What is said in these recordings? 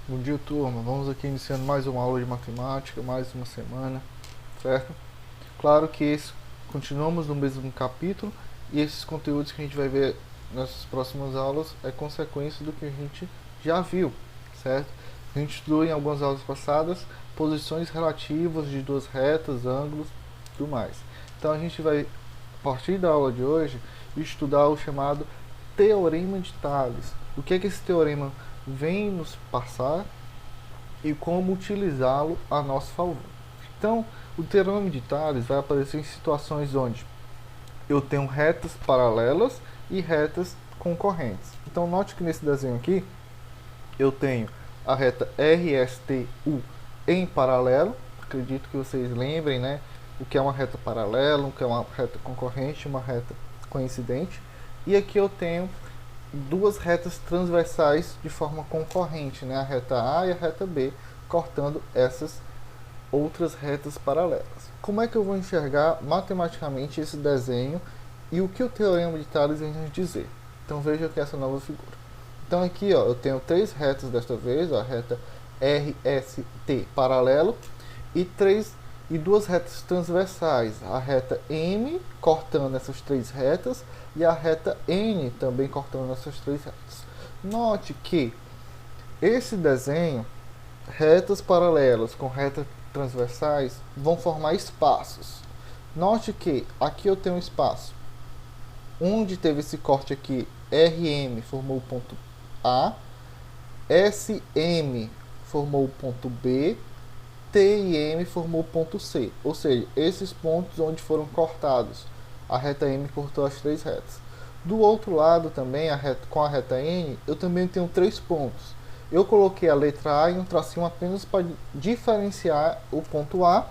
Bom dia, turma. Vamos aqui iniciando mais uma aula de matemática, mais uma semana, certo? Claro que continuamos no mesmo capítulo e esses conteúdos que a gente vai ver nas próximas aulas é consequência do que a gente já viu, certo? A gente estudou em algumas aulas passadas posições relativas de duas retas, ângulos e tudo mais. Então a gente vai, a partir da aula de hoje, estudar o chamado Teorema de Tales. O que é que esse teorema vem nos passar e como utilizá-lo a nosso favor. Então, o teorema de Tales vai aparecer em situações onde eu tenho retas paralelas e retas concorrentes. Então, note que nesse desenho aqui eu tenho a reta RSTU em paralelo. Acredito que vocês lembrem, né? O que é uma reta paralela, o que é uma reta concorrente, uma reta coincidente. E aqui eu tenho duas retas transversais de forma concorrente, né? A reta A e a reta B, cortando essas outras retas paralelas. Como é que eu vou enxergar matematicamente esse desenho e o que o teorema de Tales vem nos dizer? Então veja aqui essa nova figura. Então aqui ó, eu tenho três retas desta vez, ó, a reta RST paralelo e duas retas transversais, a reta M cortando essas três retas e a reta N também cortando essas três retas. Note que esse desenho, retas paralelas com retas transversais, vão formar espaços. Note que aqui eu tenho um espaço. Onde teve esse corte aqui, RM formou o ponto A, SM formou o ponto B, T e M formou o ponto C. Ou seja, esses pontos onde foram cortados. A reta M cortou as três retas. Do outro lado também, com a reta N, eu também tenho três pontos. Eu coloquei a letra A em um tracinho apenas para diferenciar o ponto A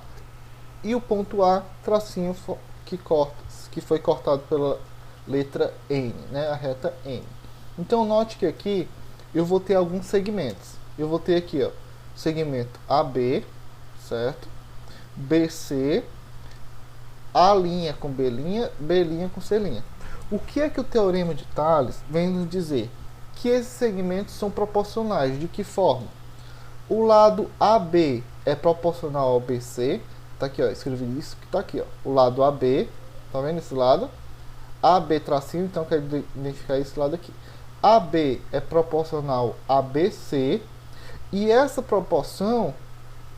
e o ponto A, tracinho que foi cortado pela letra N, né, a reta N. Então note que aqui eu vou ter alguns segmentos. Eu vou ter aqui, ó, segmento AB, certo? BC, A' com B', B' com C'. O que é que o teorema de Tales vem nos dizer? Que esses segmentos são proporcionais. De que forma? O lado AB é proporcional ao BC. Tá aqui, ó, escrevi isso que tá aqui, ó. O lado AB, tá vendo esse lado? AB tracinho, então quero identificar esse lado aqui. AB é proporcional a BC e essa proporção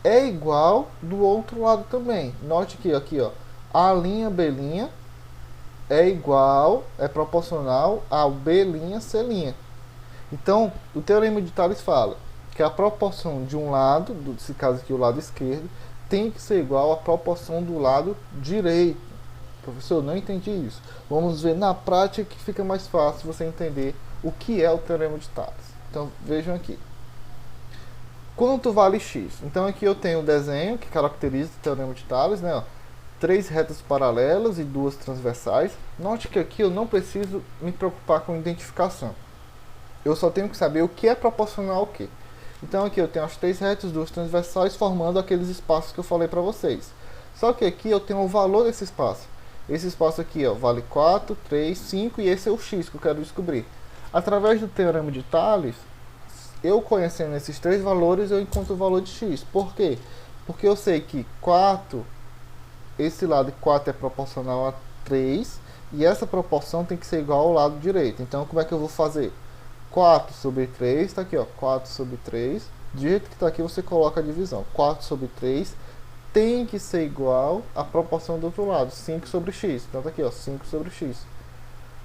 é igual do outro lado também. Note que aqui, ó, A', B' é proporcional ao B', C'. Então, o teorema de Tales fala que a proporção de um lado, nesse caso aqui o lado esquerdo, tem que ser igual à proporção do lado direito. Professor, não entendi isso. Vamos ver na prática que fica mais fácil você entender o que é o teorema de Tales. Então, vejam aqui. Quanto vale x? Então aqui eu tenho o desenho que caracteriza o teorema de Tales, né? Ó, três retas paralelas e duas transversais. Note que aqui eu não preciso me preocupar com identificação. Eu só tenho que saber o que é proporcional ao que. Então aqui eu tenho as três retas, duas transversais, formando aqueles espaços que eu falei para vocês. Só que aqui eu tenho o valor desse espaço. Esse espaço aqui ó, vale 4, 3, 5 e esse é o x que eu quero descobrir. Através do teorema de Tales, eu conhecendo esses três valores, eu encontro o valor de x. Por quê? Porque eu sei que 4, esse lado de 4 é proporcional a 3, e essa proporção tem que ser igual ao lado direito. Então, como é que eu vou fazer? 4 sobre 3, está aqui, ó, 4 sobre 3. Do jeito que está aqui, você coloca a divisão. 4 sobre 3 tem que ser igual à proporção do outro lado, 5 sobre x. Então, está aqui, ó, 5 sobre x.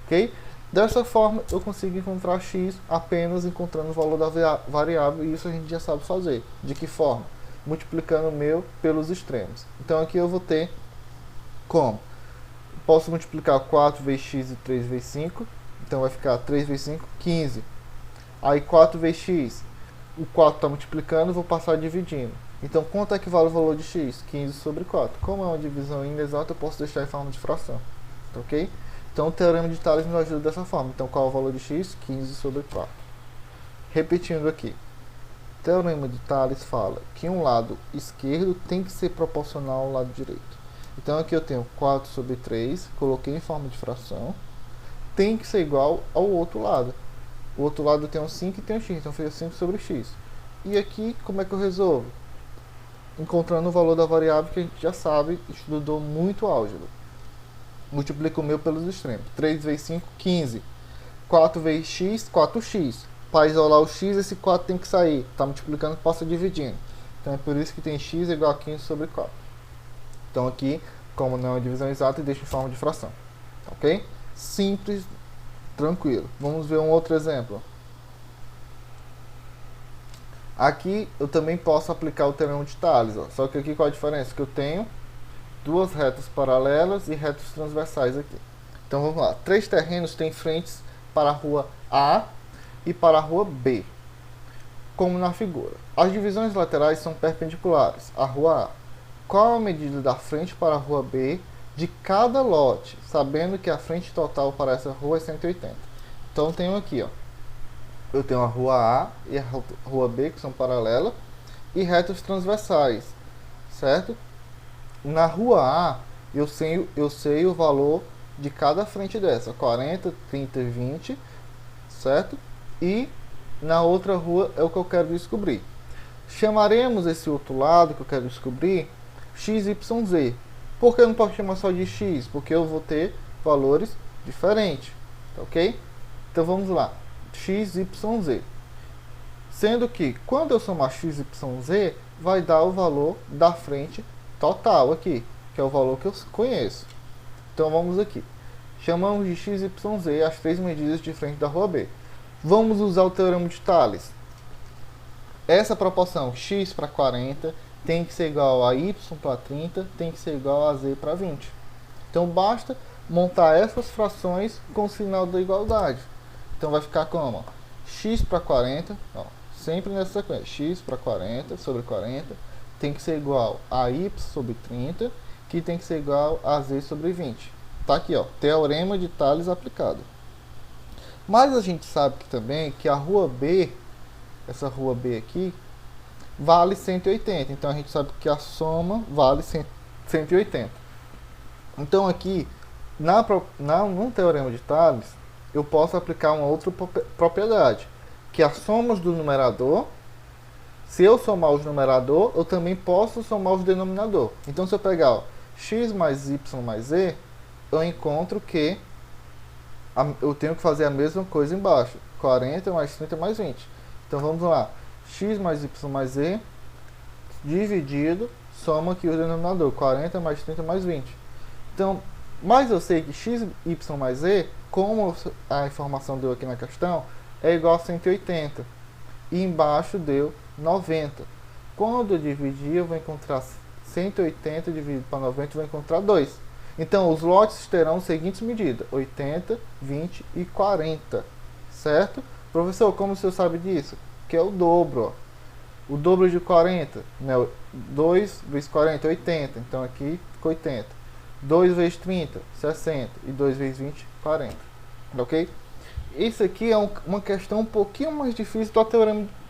Ok? Dessa forma, eu consigo encontrar x apenas encontrando o valor da variável, e isso a gente já sabe fazer. De que forma? Multiplicando o meu pelos extremos. Então aqui eu vou ter como? Posso multiplicar 4 vezes x e 3 vezes 5. Então vai ficar 3 vezes 5, 15. Aí 4 vezes x, o 4 está multiplicando, vou passar dividindo. Então quanto é que vale o valor de x? 15 sobre 4. Como é uma divisão inexata, eu posso deixar em forma de fração. Ok? Então o teorema de Tales nos ajuda dessa forma. Então qual é o valor de x? 15 sobre 4. Repetindo aqui. O teorema de Tales fala que um lado esquerdo tem que ser proporcional ao lado direito. Então aqui eu tenho 4 sobre 3, coloquei em forma de fração, tem que ser igual ao outro lado. O outro lado tem um 5 e tem um x, então fica 5 sobre x. E aqui, como é que eu resolvo? Encontrando o valor da variável que a gente já sabe, estudou muito álgebra. Multiplico o meu pelos extremos. 3 vezes 5, 15. 4 vezes x, 4x. Para isolar o x, esse 4 tem que sair. Está multiplicando, passa dividindo. Então é por isso que tem x igual a 15 sobre 4. Então aqui, como não é divisão exata, deixa em forma de fração. Ok? Simples, tranquilo. Vamos ver um outro exemplo. Aqui eu também posso aplicar o teorema de Tales. Ó. Só que aqui qual a diferença? Que eu tenho duas retas paralelas e retas transversais aqui. Então vamos lá. 3 terrenos têm frentes para a rua A e para a rua B, como na figura. As divisões laterais são perpendiculares à rua A. Qual a medida da frente para a rua B de cada lote, sabendo que a frente total para essa rua é 180? Então tenho aqui, ó. Eu tenho a rua A e a rua B, que são paralelas, e retas transversais, certo? Na rua A, eu sei o valor de cada frente dessa, 40, 30 e 20, certo? E na outra rua é o que eu quero descobrir. Chamaremos esse outro lado que eu quero descobrir x, y, z. Por que eu não posso chamar só de x? Porque eu vou ter valores diferentes, ok? Então vamos lá. X, Y, Z. Sendo que quando eu somar X, Y, Z, vai dar o valor da frente total aqui, que é o valor que eu conheço. Então vamos aqui. Chamamos de X, Y, Z as 3 medidas de frente da rua B. Vamos usar o teorema de Tales. Essa proporção x para 40 tem que ser igual a y para 30, tem que ser igual a z para 20. Então basta montar essas frações com o sinal da igualdade. Então vai ficar como? X para 40, ó, sempre nessa sequência, x para 40 sobre 40 tem que ser igual a y sobre 30, que tem que ser igual a z sobre 20. Tá aqui, ó, teorema de Tales aplicado. Mas a gente sabe que também que a rua B, essa rua B aqui, vale 180. Então a gente sabe que a soma vale 180. Então aqui, no teorema de Tales, eu posso aplicar uma outra propriedade, que as somas do numerador, se eu somar os numerador, eu também posso somar os denominador. Então se eu pegar ó, x mais y mais z, eu encontro que eu tenho que fazer a mesma coisa embaixo. 40 mais 30 mais 20. Então vamos lá. X mais y mais z dividido, soma aqui o denominador. 40 mais 30 mais 20. Então, mas eu sei que x, y mais z, como a informação deu aqui na questão, é igual a 180. E embaixo deu 90. Quando eu dividir, eu vou encontrar 180 dividido para 90, eu vou encontrar 2. Então, os lotes terão as seguintes medidas: 80, 20 e 40. Certo? Professor, como o senhor sabe disso? Que é o dobro. Ó. O dobro de 40, né? 2 vezes 40, 80. Então, aqui ficou 80. 2 vezes 30, 60. E 2 vezes 20, 40. Ok? Isso aqui é uma questão um pouquinho mais difícil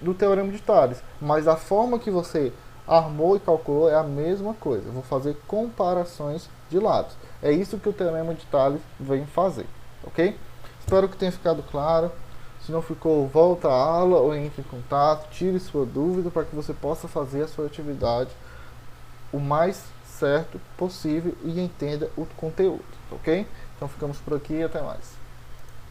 do teorema de Tales. Mas a forma que você armou e calculou é a mesma coisa. Eu vou fazer comparações de lados. É isso que o teorema de Tales vem fazer. Ok? Espero que tenha ficado claro. Se não ficou, volta à aula ou entre em contato, tire sua dúvida para que você possa fazer a sua atividade o mais certo possível e entenda o conteúdo, ok? Então ficamos por aqui e até mais.